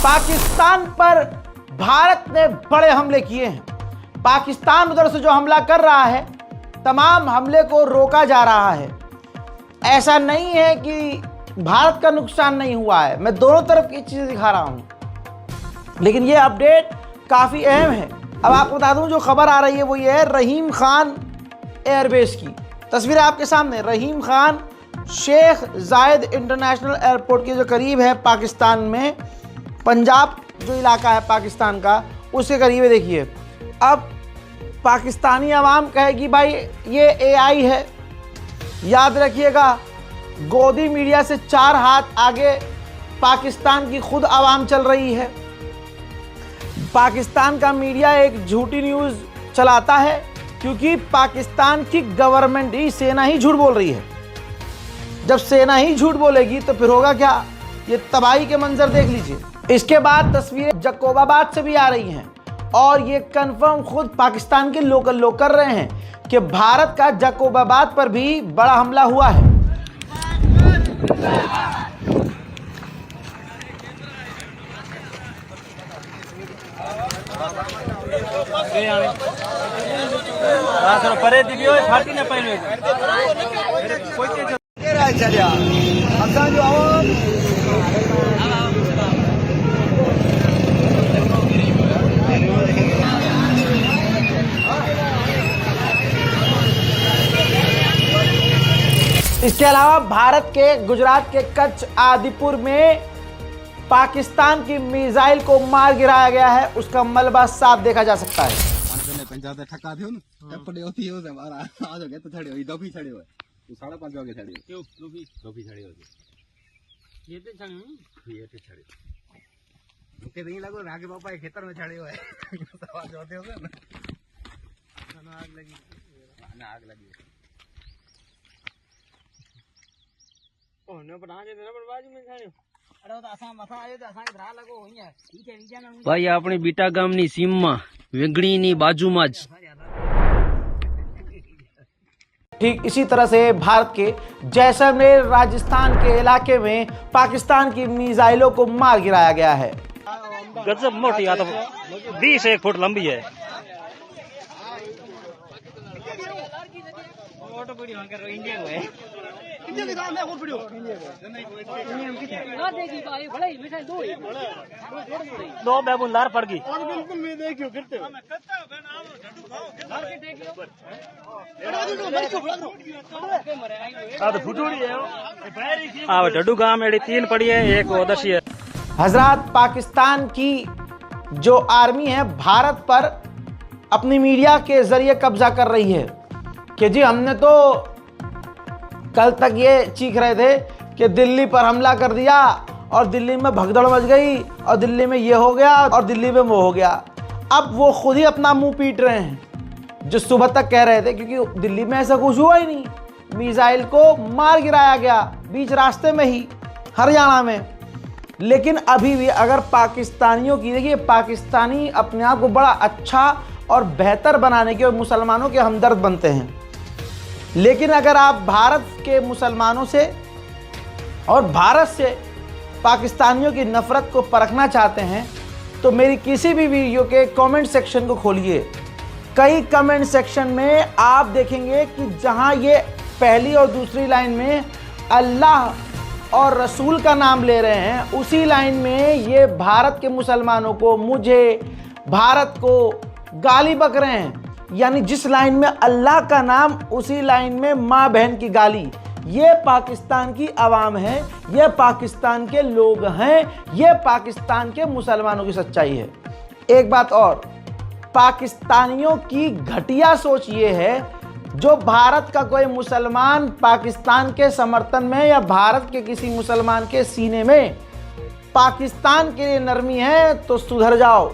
पाकिस्तान पर भारत ने बड़े हमले किए हैं। पाकिस्तान उधर से जो हमला कर रहा है, तमाम हमले को रोका जा रहा है। ऐसा नहीं है कि भारत का नुकसान नहीं हुआ है, मैं दोनों तरफ की चीज़ें दिखा रहा हूं। लेकिन ये अपडेट काफ़ी अहम है। अब आपको बता दूं, जो खबर आ रही है वो ये है रहीम खान एयरबेस की। तस्वीर आपके सामने, रहीम खान शेख जायद इंटरनेशनल एयरपोर्ट के जो करीब है पाकिस्तान में, पंजाब जो इलाका है पाकिस्तान का, उसके करीब है। देखिए, अब पाकिस्तानी आवाम कहेगी भाई ये एआई है। याद रखिएगा, गोदी मीडिया से 4 हाथ आगे पाकिस्तान की खुद आवाम चल रही है। पाकिस्तान का मीडिया एक झूठी न्यूज़ चलाता है क्योंकि पाकिस्तान की गवर्नमेंट ही, सेना ही झूठ बोल रही है। जब सेना ही झूठ बोलेगी तो फिर होगा क्या? ये तबाही के मंजर देख लीजिए। इसके बाद तस्वीरें जकोबाबाद से भी आ रही हैं और ये कंफर्म खुद पाकिस्तान के लोकल लोग कर रहे हैं कि भारत का जकोबाबाद पर भी बड़ा हमला हुआ है। इसके अलावा भारत के गुजरात के कच्छ आदिपुर में पाकिस्तान की मिसाइल को मार गिराया गया है, उसका मलबा साफ देखा जा सकता है। ભાઈ આપણી બીટા ગામની સીમમાં વેંગણીની બાજુમાં જ। ठीक इसी तरह से भारत के जैसलमेर राजस्थान के इलाके में पाकिस्तान की मिसाइलों को मार गिराया गया है। गजब मोटी आता 20-1 फुट लंबी है। दो बैबुंदार पड़ गई। डड्डू गांव में 3 पड़ी है, एक उदसी है। हजरात, पाकिस्तान की जो आर्मी है भारत पर अपनी मीडिया के जरिए कब्जा कर रही है कि जी हमने तो कल तक ये चीख रहे थे कि दिल्ली पर हमला कर दिया और दिल्ली में भगदड़ मच गई और दिल्ली में ये हो गया और दिल्ली में वो हो गया। अब वो खुद ही अपना मुंह पीट रहे हैं जो सुबह तक कह रहे थे, क्योंकि दिल्ली में ऐसा कुछ हुआ ही नहीं। मिसाइल को मार गिराया गया बीच रास्ते में ही, हरियाणा में। लेकिन अभी भी अगर पाकिस्तानियों की, देखिए पाकिस्तानी अपने आप को बड़ा अच्छा और बेहतर बनाने के और मुसलमानों के हमदर्द बनते हैं, लेकिन अगर आप भारत के मुसलमानों से और भारत से पाकिस्तानियों की नफरत को परखना चाहते हैं तो मेरी किसी भी वीडियो के कमेंट सेक्शन को खोलिए। कई कमेंट सेक्शन में आप देखेंगे कि जहां ये पहली और दूसरी लाइन में अल्लाह और रसूल का नाम ले रहे हैं, उसी लाइन में ये भारत के मुसलमानों को, मुझे, भारत को गाली बक रहे हैं। यानी जिस लाइन में अल्लाह का नाम, उसी लाइन में माँ बहन की गाली। ये पाकिस्तान की आवाम है, ये पाकिस्तान के लोग हैं, ये पाकिस्तान के मुसलमानों की सच्चाई है। एक बात और, पाकिस्तानियों की घटिया सोच ये है, जो भारत का कोई मुसलमान पाकिस्तान के समर्थन में या भारत के किसी मुसलमान के सीने में पाकिस्तान के लिए नरमी है तो सुधर जाओ,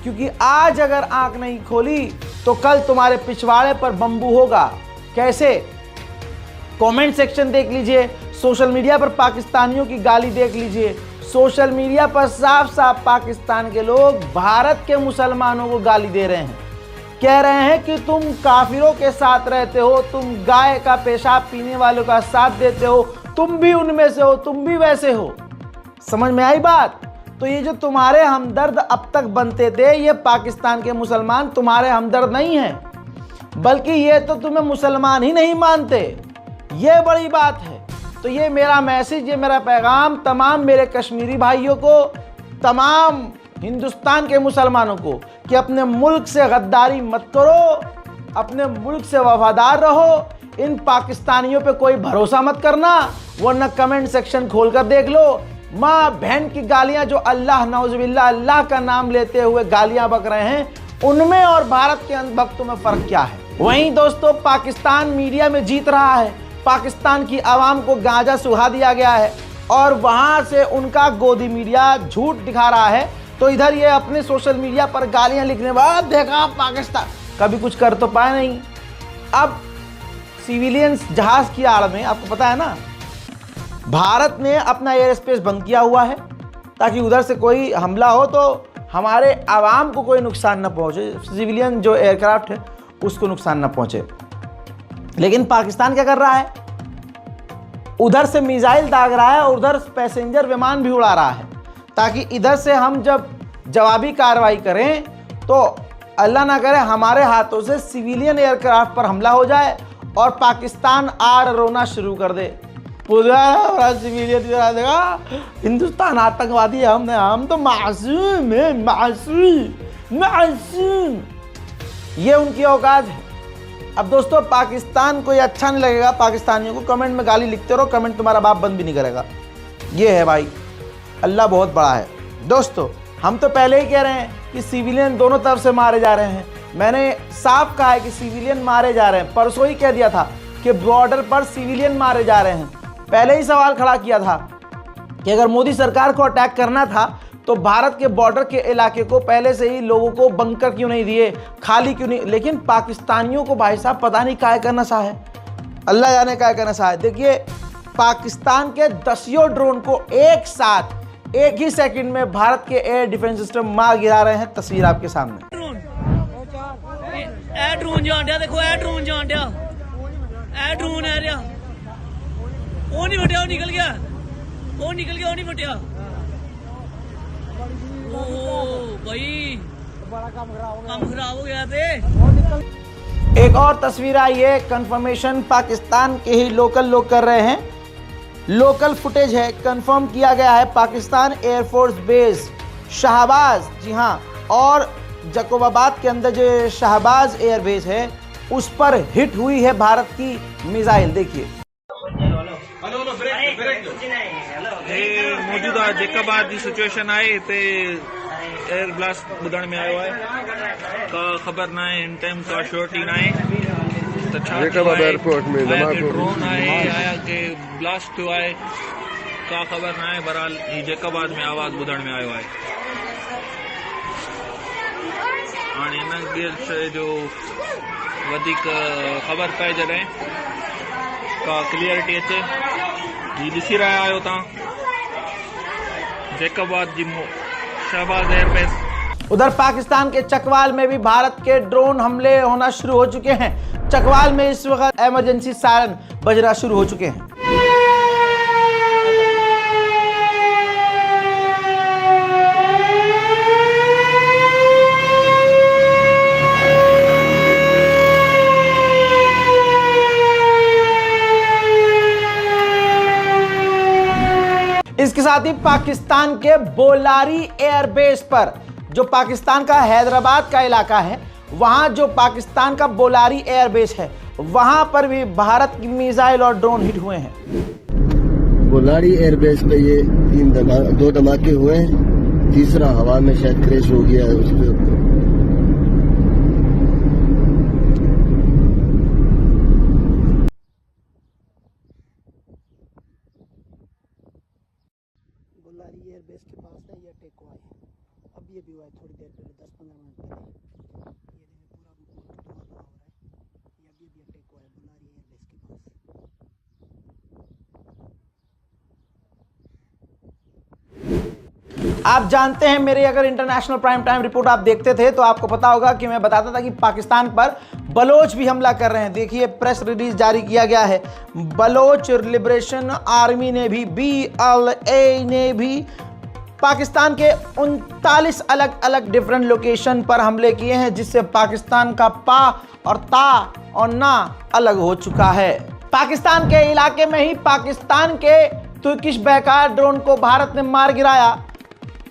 क्योंकि आज अगर आंख नहीं खोली तो कल तुम्हारे पिछवाड़े पर बंबू होगा। कैसे? कमेंट सेक्शन देख लीजिए, सोशल मीडिया पर पाकिस्तानियों की गाली देख लीजिए। सोशल मीडिया पर साफ साफ पाकिस्तान के लोग भारत के मुसलमानों को गाली दे रहे हैं, कह रहे हैं कि तुम काफिरों के साथ रहते हो, तुम गाय का पेशाब पीने वालों का साथ देते हो, तुम भी उनमें से हो, तुम भी वैसे हो। समझ में आई बात? तो ये जो तुम्हारे हमदर्द अब तक बनते थे, ये पाकिस्तान के मुसलमान तुम्हारे हमदर्द नहीं हैं, बल्कि ये तो तुम्हें मुसलमान ही नहीं मानते। ये बड़ी बात है। तो ये मेरा मैसेज, ये मेरा पैगाम तमाम मेरे कश्मीरी भाइयों को, तमाम हिंदुस्तान के मुसलमानों को, कि अपने मुल्क से गद्दारी मत करो, अपने मुल्क से वफादार रहो। इन पाकिस्तानियों पे कोई भरोसा मत करना, वरना कमेंट सेक्शन खोलकर देख लो, माँ बहन की गालियां जो अल्लाह नौजुबिल्लाह अल्लाह का नाम लेते हुए गालियां बक रहे हैं, उनमें और भारत के अंधभक्तों में फर्क क्या है। वहीं दोस्तों, पाकिस्तान मीडिया में जीत रहा है, पाकिस्तान की आवाम को गांजा सुहा दिया गया है और वहां से उनका गोदी मीडिया झूठ दिखा रहा है। तो इधर ये अपने सोशल मीडिया पर गालियां लिखने वाला, देखा पाकिस्तान कभी कुछ कर तो पाए नहीं। अब सिविलियंस जहाज की आड़ में, आपको पता है ना, भारत ने अपना एयर स्पेस बंद किया हुआ है ताकि उधर से कोई हमला हो तो हमारे आवाम को कोई नुकसान न पहुंचे, सिविलियन जो एयरक्राफ्ट है उसको नुकसान न पहुंचे। लेकिन पाकिस्तान क्या कर रहा है, उधर से मिसाइल दाग रहा है और उधर पैसेंजर विमान भी उड़ा रहा है, ताकि इधर से हम जब जवाबी कार्रवाई करें तो अल्लाह ना करे हमारे हाथों से सिविलियन एयरक्राफ्ट पर हमला हो जाए और पाकिस्तान आड़ रोना शुरू कर दे। सिविलियन देगा हिंदुस्तान आतंकवादी है, हम तो मासूम है, मासूम। ये उनकी औकात है। अब दोस्तों, पाकिस्तान को ये अच्छा नहीं लगेगा, पाकिस्तानियों को कमेंट में गाली लिखते रहो, कमेंट तुम्हारा बाप बंद भी नहीं करेगा। ये है भाई, अल्लाह बहुत बड़ा है। दोस्तों, हम तो पहले ही कह रहे हैं कि सिविलियन दोनों तरफ से मारे जा रहे हैं। मैंने साफ कहा है कि सिविलियन मारे जा रहे हैं, परसों ही कह दिया था कि बॉर्डर पर सिविलियन मारे जा रहे हैं। पहले ही सवाल खड़ा किया था कि अगर मोदी सरकार को अटैक करना था तो भारत के बॉर्डर के इलाके को पहले से ही लोगों को बंकर क्यों नहीं दिए, खाली क्यों नहीं। लेकिन पाकिस्तानियों को भाई साहब पता नहीं क्या करना सा है, अल्लाह जाने क्या करना सा है। देखिए, पाकिस्तान के 10 ड्रोन को एक साथ एक ही सेकंड में भारत के एयर डिफेंस सिस्टम मार गिरा रहे हैं। तस्वीर आपके सामने। ड्रोन जान दिया, देखो ड्रोन जान दिया, ड्रोन आ रहा, वो नहीं फटिया, वो निकल गया, वो निकल गया, वो नहीं फटिया। ओ भाई, काम खराब हो गया थे। एक और तस्वीर आई है, कंफर्मेशन पाकिस्तान के ही लोकल लोग कर रहे हैं, लोकल फुटेज है, कंफर्म किया गया है पाकिस्तान एयरफोर्स बेस शाहबाज, जी हाँ, और जकोबाबाद के अंदर जो शाहबाज एयरबेस है उस पर हिट हुई है भारत की मिसाइल। देखिए, मौजूदा जेकाबाद की सिचुएशन आए थे, एयर ब्लास्ट बुधण में आयो है का खबर ना है, इन टाइम का श्योरिटी ना है। जेकाबाद एयरपोर्ट में ड्रोन आया के ब्लास्ट हुआ है का खबर ना है। बहरहाल ही जेकाबाद में आवाज बुधण में आयो है। हाणे इन जो वधीक खबर पए जॾहिं का क्लियरिटी अचे, ही ॾिसी रहा आहियो तव्हां जेकाबाद जी शाहबाज एयरबेस। उधर पाकिस्तान के चकवाल में भी भारत के ड्रोन हमले होना शुरू हो चुके हैं। चकवाल में इस वक्त इमरजेंसी सायरन बजना शुरू हो चुके हैं। इसके साथ ही पाकिस्तान के बोलारी एयरबेस पर, जो पाकिस्तान का हैदराबाद का इलाका है, वहां जो पाकिस्तान का बोलारी एयरबेस है, वहां पर भी भारत की मिसाइल और ड्रोन हिट हुए हैं। बोलारी एयरबेस पे ये 2 धमाके हुए हैं, तीसरा हवा में शायद क्रैश हो गया है उसके ऊपर। बोलारी एयरबेस के पास है, ये टेक हुआ है, अब ये भी हुआ है थोड़ी देर पहले, 10-15 मिनट पहले। ये पूरा धुआं हो रहा है, ये अभी टेक हुआ है बोलारी एयरबेस के पास। आप जानते हैं, मेरे अगर इंटरनेशनल प्राइम टाइम रिपोर्ट आप देखते थे तो आपको पता होगा कि मैं बताता था कि पाकिस्तान पर बलोच भी हमला कर रहे हैं। देखिए, प्रेस रिलीज जारी किया गया है, बलोच लिबरेशन आर्मी ने भी, BLA ने भी पाकिस्तान के 39 अलग अलग डिफरेंट लोकेशन पर हमले किए हैं, जिससे पाकिस्तान का पा और ता और ना अलग हो चुका है। पाकिस्तान के इलाके में ही पाकिस्तान के तुर्किश बेकार ड्रोन को भारत ने मार गिराया।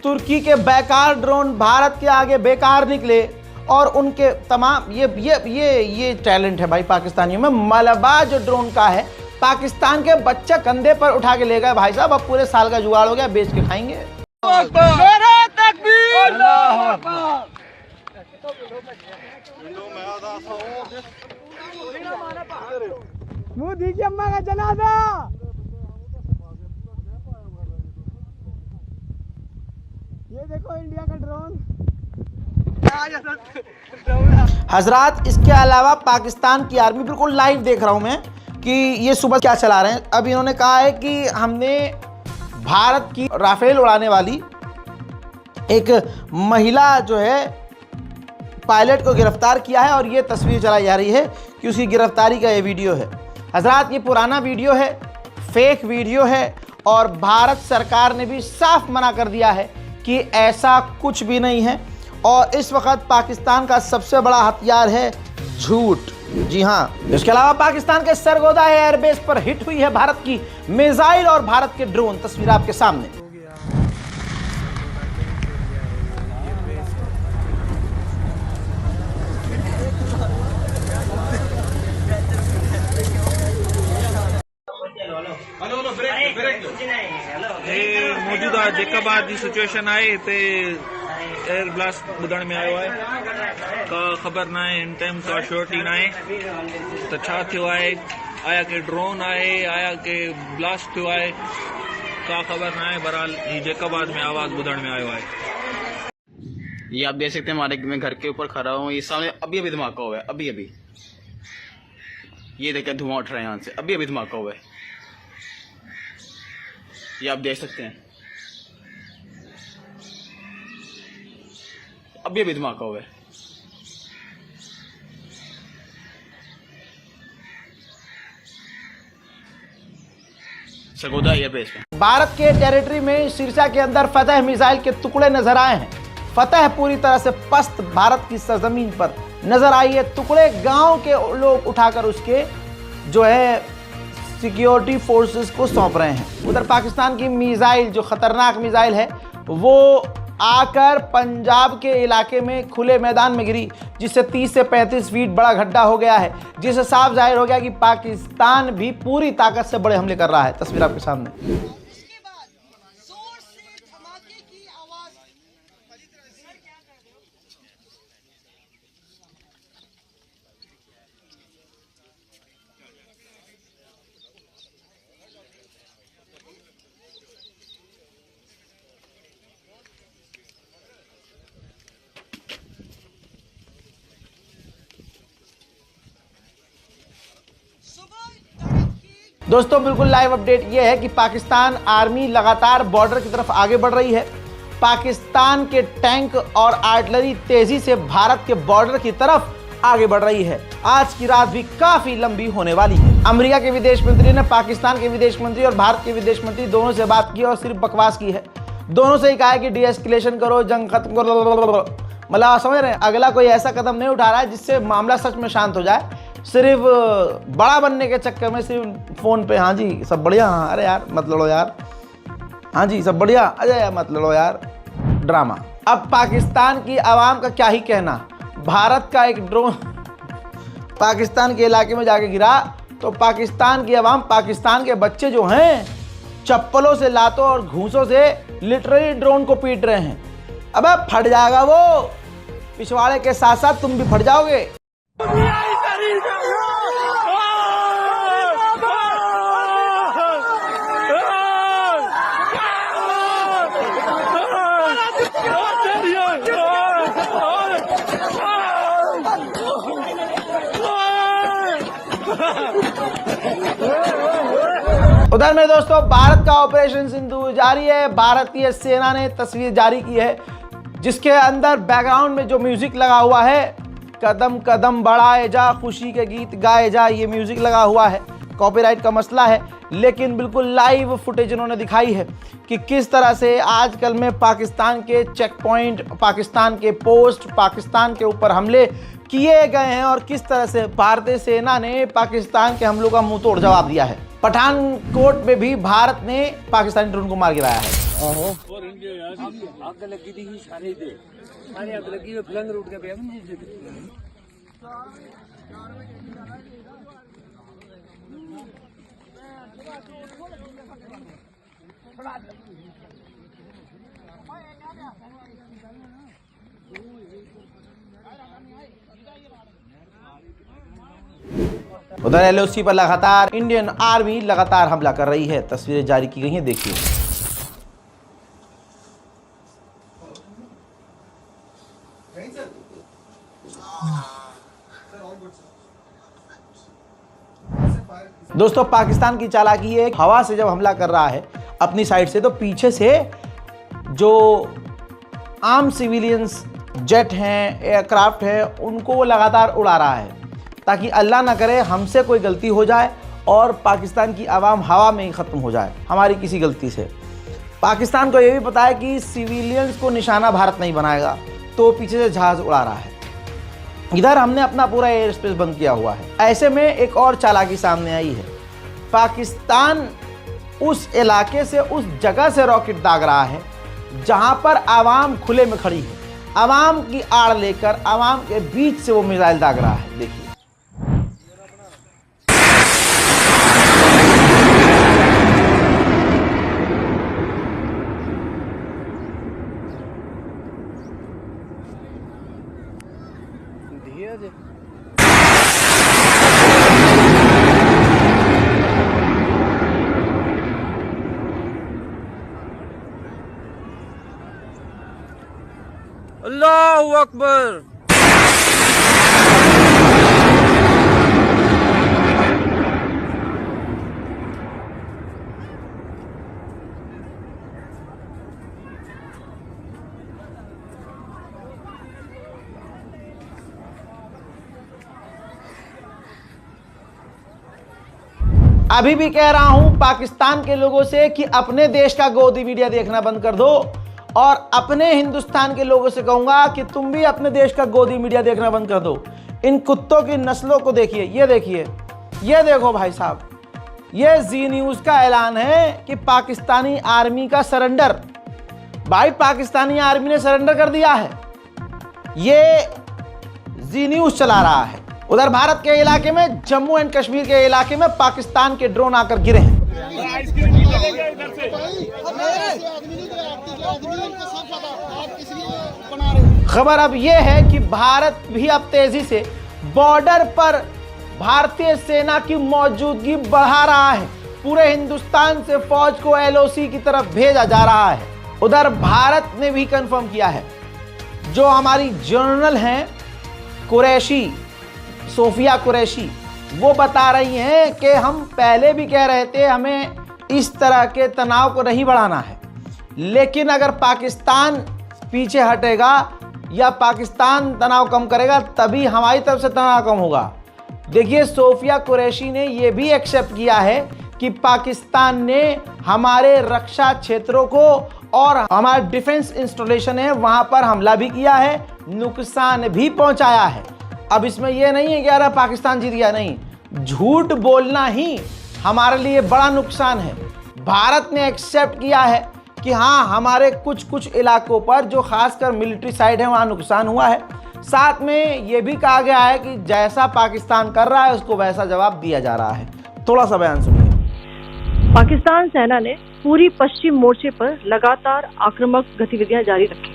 तुर्की के बेकार ड्रोन भारत के आगे बेकार निकले और उनके तमाम ये टैलेंट है भाई पाकिस्तानियों में। मलबा जो ड्रोन का है, पाकिस्तान के बच्चे कंधे पर उठा के ले गए भाई साहब, अब पूरे साल का जुगाड़ हो गया, बेच के खाएंगे। अम्मा का जनाजा। ये देखो इंडिया का ड्रोन। हजरात, इसके अलावा पाकिस्तान की आर्मी, बिल्कुल लाइव देख रहा हूं मैं कि ये सुबह क्या चला रहे हैं। अब इन्होंने कहा है कि हमने भारत की राफेल उड़ाने वाली एक महिला जो है पायलट को गिरफ्तार किया है और ये तस्वीर चलाई जा रही है कि उसकी गिरफ्तारी का ये वीडियो है। हजरात, ये पुराना वीडियो है, फेक वीडियो है और भारत सरकार ने भी साफ मना कर दिया है कि ऐसा कुछ भी नहीं है। और इस वक्त पाकिस्तान का सबसे बड़ा हथियार है झूठ। जी हाँ, इसके अलावा पाकिस्तान के सरगोदा एयरबेस पर हिट हुई है भारत की मिसाइल और भारत के ड्रोन। तस्वीर आपके सामने। मौजूदा जेका बाद की सिचुएशन आए ते एयर ब्लास्ट ॿुधण में आयो आहे, का ख़बर न आहे, इन टाइम का श्योरिटी न आहे त छा थियो आहे, आया के ड्रोन आहे, आया के ब्लास्ट थियो आहे, का ख़बर न आहे। बहरहाल ये जेकाबाद में आवाज़ ॿुधण में आयो आहे। ये आप देख सकते हैं, हमारे मैं घर के ऊपर खड़ा हूँ, ये सामने अभी अभी धमाका हुआ है, अभी अभी ये देखिए धुआं उठ रहा है यहाँ से, अभी अभी धमाका हुआ है, ये आप देख सकते हैं, अभी अभी धमाका हुआ है। सरगोदा एयरबेस में भारत के टेरिटरी में सिरसा के अंदर फतेह मिसाइल के टुकड़े नजर आए हैं। फतेह पूरी तरह से पस्त भारत की सरजमीन पर नजर आई है। टुकड़े गांव के लोग उठाकर उसके जो है सिक्योरिटी फोर्सेस को सौंप रहे हैं। उधर पाकिस्तान की मिसाइल जो खतरनाक मिसाइल है वो आकर पंजाब के इलाके में खुले मैदान में गिरी, जिससे 30 से 35 फीट बड़ा गड्ढा हो गया है, जिससे साफ जाहिर हो गया कि पाकिस्तान भी पूरी ताकत से बड़े हमले कर रहा है। तस्वीर आपके सामने। दोस्तों, बिल्कुल लाइव अपडेट ये है कि पाकिस्तान आर्मी लगातार बॉर्डर की तरफ आगे बढ़ रही है। पाकिस्तान के टैंक और आर्टिलरी तेजी से भारत के बॉर्डर की तरफ आगे बढ़ रही है। आज की रात भी काफी लंबी होने वाली है। अमेरिका के विदेश मंत्री ने पाकिस्तान के विदेश मंत्री और भारत के विदेश मंत्री दोनों से बात की और सिर्फ बकवास की है। दोनों से ही कहा है कि डीएस्केलेशन करो, जंग खत्म करो। मतलब समझ रहे हैं, अगला कोई ऐसा कदम नहीं उठा रहा है जिससे मामला सच में शांत हो जाए। सिर्फ बड़ा बनने के चक्कर में सिर्फ फोन पे हाँ जी सब बढ़िया, हाँ अरे यार मत लड़ो यार, हाँ जी सब बढ़िया, अरे यार मत लड़ो यार, ड्रामा। अब पाकिस्तान की आवाम का क्या ही कहना। भारत का एक ड्रोन पाकिस्तान के इलाके में जाके गिरा तो पाकिस्तान की आवाम, पाकिस्तान के बच्चे जो हैं चप्पलों से, लातों और घूंसों से लिटरली ड्रोन को पीट रहे हैं। अबे फट जाएगा वो, पिछवाड़े के साथ साथ तुम भी फट जाओगे। उधर में दोस्तों भारत का ऑपरेशन सिंदूर जारी है। भारतीय सेना ने तस्वीर जारी की है जिसके अंदर बैकग्राउंड में जो म्यूजिक लगा हुआ है, कदम कदम बढ़ाए जा, खुशी के गीत गाए जा, ये म्यूजिक लगा हुआ है। कॉपीराइट का मसला है, लेकिन बिल्कुल लाइव फुटेज इन्होंने दिखाई है कि किस तरह से आजकल में पाकिस्तान के चेक पॉइंट, पाकिस्तान के पोस्ट, पाकिस्तान के ऊपर हमले किए गए हैं और किस तरह से भारतीय सेना ने पाकिस्तान के हमलों का मुंह तोड़ जवाब दिया है। पठानकोट में भी भारत ने पाकिस्तानी ड्रोन को मार गिराया है। उधर एलओसी पर लगातार इंडियन आर्मी लगातार हमला कर रही है। तस्वीरें जारी की गई हैं, देखिए। दोस्तों, पाकिस्तान की चालाकी है, हवा से जब हमला कर रहा है अपनी साइड से, तो पीछे से जो आम सिविलियंस जेट हैं, एयरक्राफ्ट हैं, उनको वो लगातार उड़ा रहा है ताकि अल्लाह ना करे हमसे कोई गलती हो जाए और पाकिस्तान की आवाम हवा में ही ख़त्म हो जाए हमारी किसी गलती से। पाकिस्तान को ये भी पता है कि सिविलियंस को निशाना भारत नहीं बनाएगा, तो पीछे से जहाज़ उड़ा रहा है। इधर हमने अपना पूरा एयर स्पेस बंद किया हुआ है। ऐसे में एक और चालाकी सामने आई है। पाकिस्तान उस इलाके से, उस जगह से रॉकेट दाग रहा है जहां पर आवाम खुले में खड़ी है। आवाम की आड़ लेकर आवाम के बीच से वो मिसाइल दाग रहा है। देखिए, अल्लाहू अकबर। अभी भी कह रहा हूं पाकिस्तान के लोगों से कि अपने देश का गोदी मीडिया देखना बंद कर दो, और अपने हिंदुस्तान के लोगों से कहूंगा कि तुम भी अपने देश का गोदी मीडिया देखना बंद कर दो। इन कुत्तों की नस्लों को देखिए, ये देखिए, ये देखो भाई साहब, ये जी न्यूज़ का ऐलान है कि पाकिस्तानी आर्मी का सरेंडर। भाई, पाकिस्तानी आर्मी ने सरेंडर कर दिया है, ये जी न्यूज़ चला रहा है। उधर भारत के इलाके में, जम्मू एंड कश्मीर के इलाके में पाकिस्तान के ड्रोन आकर गिरे हैं। खबर अब यह है कि भारत भी अब तेजी से बॉर्डर पर भारतीय सेना की मौजूदगी बढ़ा रहा है। पूरे हिंदुस्तान से फौज को एलओसी की तरफ भेजा जा रहा है। उधर भारत ने भी कंफर्म किया है, जो हमारी जनरल हैं कुरैशी, सोफिया कुरैशी, वो बता रही हैं कि हम पहले भी कह रहे थे हमें इस तरह के तनाव को नहीं बढ़ाना है, लेकिन अगर पाकिस्तान पीछे हटेगा या पाकिस्तान तनाव कम करेगा तभी हमारी तरफ से तनाव कम होगा। देखिए, सोफिया कुरैशी ने यह भी एक्सेप्ट किया है कि पाकिस्तान ने हमारे रक्षा क्षेत्रों को और हमारा डिफेंस इंस्टॉलेशन है वहां पर हमला भी किया है, नुकसान भी पहुंचाया है। अब इसमें यह नहीं है कि यार पाकिस्तान जीत गया, नहीं, झूठ बोलना ही हमारे लिए बड़ा नुकसान है। भारत ने एक्सेप्ट किया है कि हाँ, हमारे कुछ इलाकों पर जो खासकर मिलिट्री साइड है वहाँ नुकसान हुआ है। साथ में ये भी कहा गया है कि जैसा पाकिस्तान कर रहा है उसको वैसा जवाब दिया जा रहा है। थोड़ा सा बयान सुनिए। पाकिस्तान सेना ने पूरी पश्चिम मोर्चे पर लगातार आक्रामक गतिविधियां जारी रखी।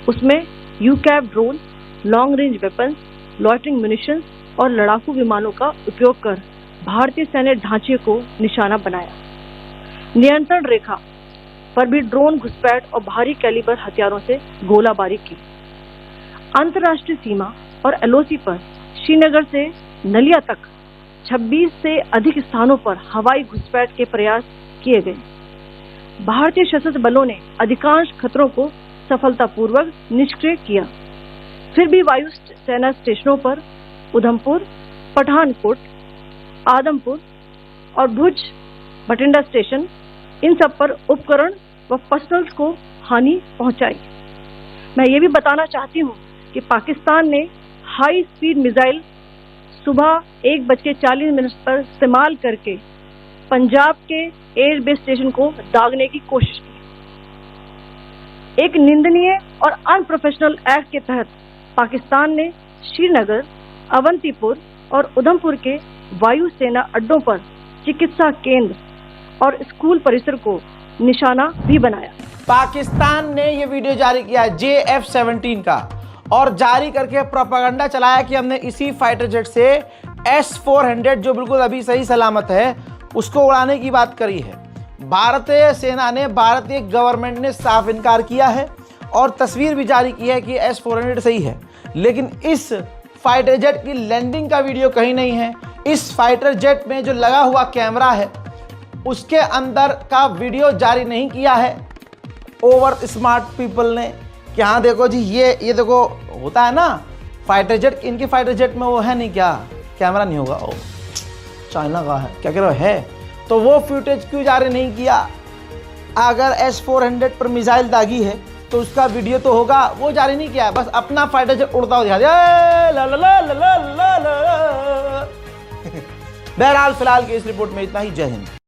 उसमें UCAV drone, long range weapons, loitering munitions और लड़ाकू विमानों का उपयोग कर भारतीय सैन्य ढांचे को निशाना बनाया। नियंत्रण रेखा पर भी ड्रोन घुसपैठ और भारी कैलिबर हथियारों से गोलाबारी की। अंतर्राष्ट्रीय सीमा और एलओसी पर श्रीनगर से नलिया तक 26 से अधिक स्थानों पर हवाई घुसपैठ के प्रयास किए गए। भारतीय सशस्त्र बलों ने अधिकांश खतरों को सफलतापूर्वक निष्क्रिय किया। फिर भी वायु सेना स्टेशनों पर उधमपुर, पठानकोट, आदमपुर, और भुज बठिंडा स्टेशन, इन सब पर उपकरण व पर्सनल्स को हानि पहुंचाई। मैं ये भी बताना चाहती हूँ कि पाकिस्तान ने हाई स्पीड मिसाइल सुबह 1:40 पर इस्तेमाल करके पंजाब के एयरबेस स्टेशन को दागने की कोशिश की। एक निंदनीय और अनप्रोफेशनल एक्ट के तहत पाकिस्तान ने श्रीनगर, अवंतीपुर और उधमपुर के वायुसेना अड्डों पर चिकित्सा केंद्र और स्कूल परिसर को निशाना भी बनाया। पाकिस्तान ने ये वीडियो जारी किया JF-17 का और जारी करके प्रोपेगेंडा चलाया कि हमने इसी फाइटर जेट से S-400 जो बिल्कुल अभी सही सलामत है उसको उड़ाने की बात करी है। भारतीय सेना ने, भारतीय गवर्नमेंट ने साफ इनकार किया है और तस्वीर भी जारी की है कि S-400 सही है, लेकिन इस फाइटर जेट की लैंडिंग का वीडियो कहीं नहीं है। इस फाइटर जेट में जो लगा हुआ कैमरा है उसके अंदर का वीडियो जारी नहीं किया है ओवर स्मार्ट पीपल ने कि हाँ देखो जी ये देखो होता है ना फाइटर जेट, इनके फाइटर जेट में वो है नहीं, क्या कैमरा नहीं होगा, ओ चाइना का है, क्या कह रहे हो है, तो वो फुटेज क्यों जारी नहीं किया? अगर S-400 पर मिसाइल दागी है तो उसका वीडियो तो होगा, वो जारी नहीं किया, बस अपना फाइटर जेट उड़ता हुआ दिखा दिया। बहरहाल फिलहाल की इस रिपोर्ट में इतना ही। जय हिंद।